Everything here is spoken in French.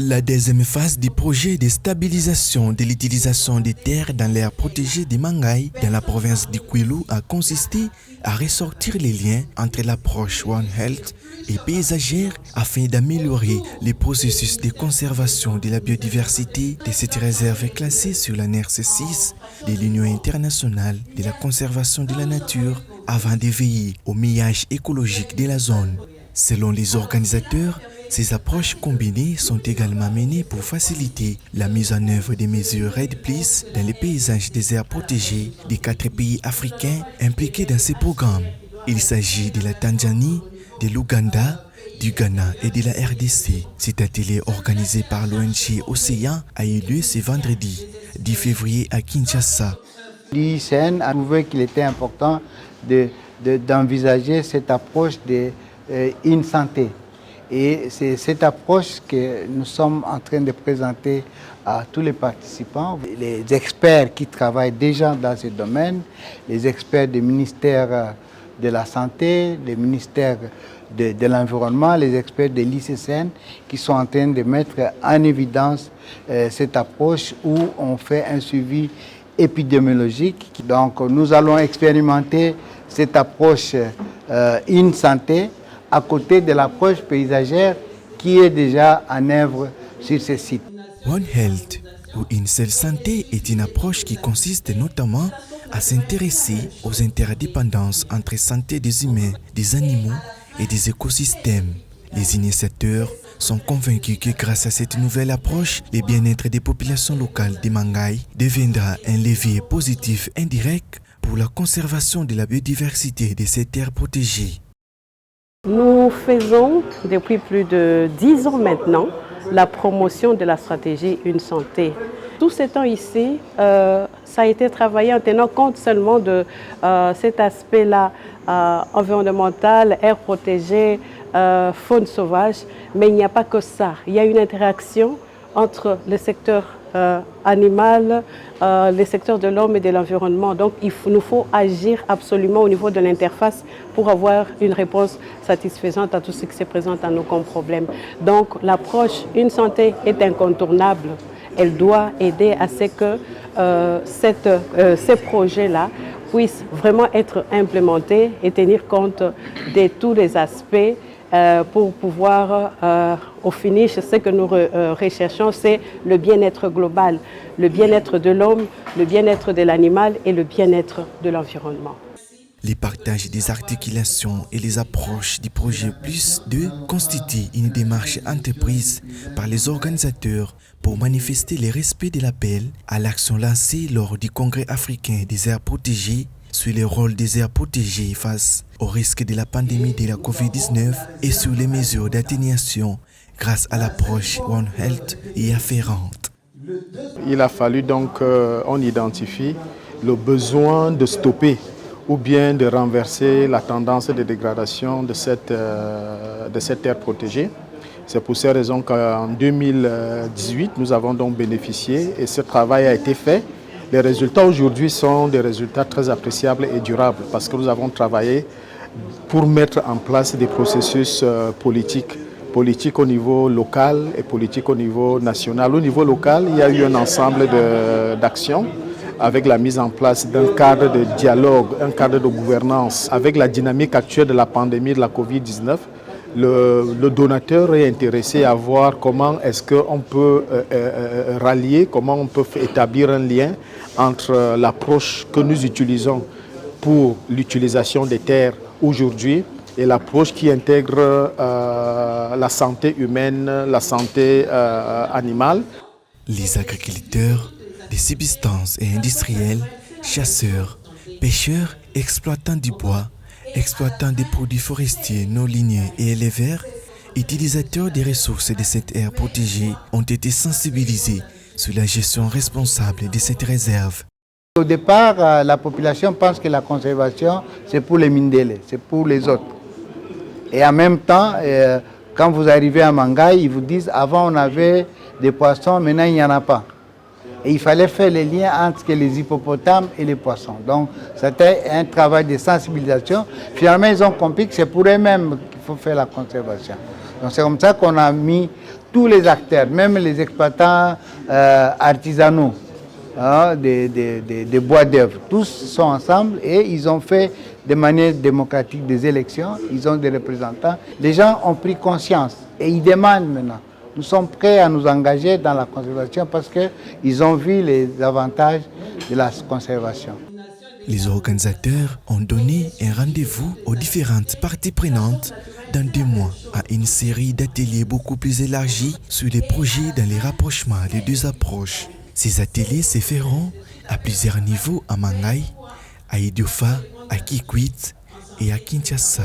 La deuxième phase du projet de stabilisation de l'utilisation des terres dans l'aire protégée des Mangaï dans la province du Kwilu a consisté à ressortir les liens entre l'approche One Health et paysagère afin d'améliorer les processus de conservation de la biodiversité de cette réserve classée sur la NERC 6 de l'Union internationale de la conservation de la nature avant de veiller au maillage écologique de la zone. Selon les organisateurs, ces approches combinées sont également menées pour faciliter la mise en œuvre des mesures REDD+ dans les paysages des aires protégées des 4 pays africains impliqués dans ces programmes. Il s'agit de la Tanzanie, de l'Ouganda, du Ghana et de la RDC. Cet atelier organisé par l'ONG Océan a eu lieu ce vendredi 10 février à Kinshasa. L'ICN a trouvé qu'il était important d'envisager cette approche de santé. Et c'est cette approche que nous sommes en train de présenter à tous les participants, les experts qui travaillent déjà dans ce domaine, les experts du ministère de la Santé, les ministères de l'Environnement, les experts de l'ICCN qui sont en train de mettre en évidence cette approche où on fait un suivi épidémiologique. Donc nous allons expérimenter cette approche santé à côté de l'approche paysagère qui est déjà en œuvre sur ces sites. One Health, ou une seule santé, est une approche qui consiste notamment à s'intéresser aux interdépendances entre santé des humains, des animaux et des écosystèmes. Les initiateurs sont convaincus que grâce à cette nouvelle approche, le bien-être des populations locales des Mangaï deviendra un levier positif indirect pour la conservation de la biodiversité de ces terres protégées. Nous faisons depuis plus de 10 ans maintenant la promotion de la stratégie Une Santé. Tout ce temps ici, ça a été travaillé en tenant compte seulement de cet aspect-là environnemental, air protégé, faune sauvage, mais il n'y a pas que ça. Il y a une interaction entre le secteur animal, les secteurs de l'homme et de l'environnement. Donc il nous faut agir absolument au niveau de l'interface pour avoir une réponse satisfaisante à tout ce qui se présente à nous comme problème. Donc l'approche Une Santé est incontournable. Elle doit aider à ce que ces projets-là puissent vraiment être implémentés et tenir compte de tous les aspects pour pouvoir, au finish, ce que nous recherchons, c'est le bien-être global, le bien-être de l'homme, le bien-être de l'animal et le bien-être de l'environnement. Les partages des articulations et les approches du projet Plus 2 constituent une démarche entreprise par les organisateurs pour manifester le respect de l'appel à l'action lancée lors du Congrès africain des aires protégées sur le rôle des aires protégées face au risque de la pandémie de la Covid-19 et sur les mesures d'atténuation grâce à l'approche One Health et afférente. Il a fallu donc qu'on identifie le besoin de stopper ou bien de renverser la tendance de dégradation de cette aire protégée. C'est pour ces raisons qu'en 2018, nous avons donc bénéficié et ce travail a été fait. Les résultats aujourd'hui sont des résultats très appréciables et durables parce que nous avons travaillé pour mettre en place des processus politiques au niveau local et politiques au niveau national. Au niveau local, il y a eu un ensemble d'actions avec la mise en place d'un cadre de dialogue, un cadre de gouvernance. Avec la dynamique actuelle de la pandémie de la Covid-19, le donateur est intéressé à voir comment est-ce qu'on peut rallier, comment on peut établir un lien entre l'approche que nous utilisons pour l'utilisation des terres aujourd'hui et l'approche qui intègre la santé humaine, la santé animale. Les agriculteurs, des subsistances et industriels, chasseurs, pêcheurs, exploitants du bois, exploitants des produits forestiers non ligneux et éleveurs, utilisateurs des ressources de cette aire protégée ont été sensibilisés sur la gestion responsable de cette réserve. Au départ, la population pense que la conservation, c'est pour les Mindélé, c'est pour les autres. Et en même temps, quand vous arrivez à Mangaï, ils vous disent avant on avait des poissons, maintenant il n'y en a pas. Et il fallait faire les liens entre les hippopotames et les poissons. Donc c'était un travail de sensibilisation. Finalement, ils ont compris que c'est pour eux-mêmes qu'il faut faire la conservation. Donc c'est comme ça qu'on a mis tous les acteurs, même les exploitants artisanaux, des bois d'œuvre. Tous sont ensemble et ils ont fait de manière démocratique des élections. Ils ont des représentants. Les gens ont pris conscience et ils demandent maintenant. Nous sommes prêts à nous engager dans la conservation parce qu'ils ont vu les avantages de la conservation. Les organisateurs ont donné un rendez-vous aux différentes parties prenantes dans 2 mois à une série d'ateliers beaucoup plus élargis sur les projets dans les rapprochements des 2 approches. Ces ateliers se feront à plusieurs niveaux à Mangaï, à Idiofa, à Kikwit et à Kinshasa.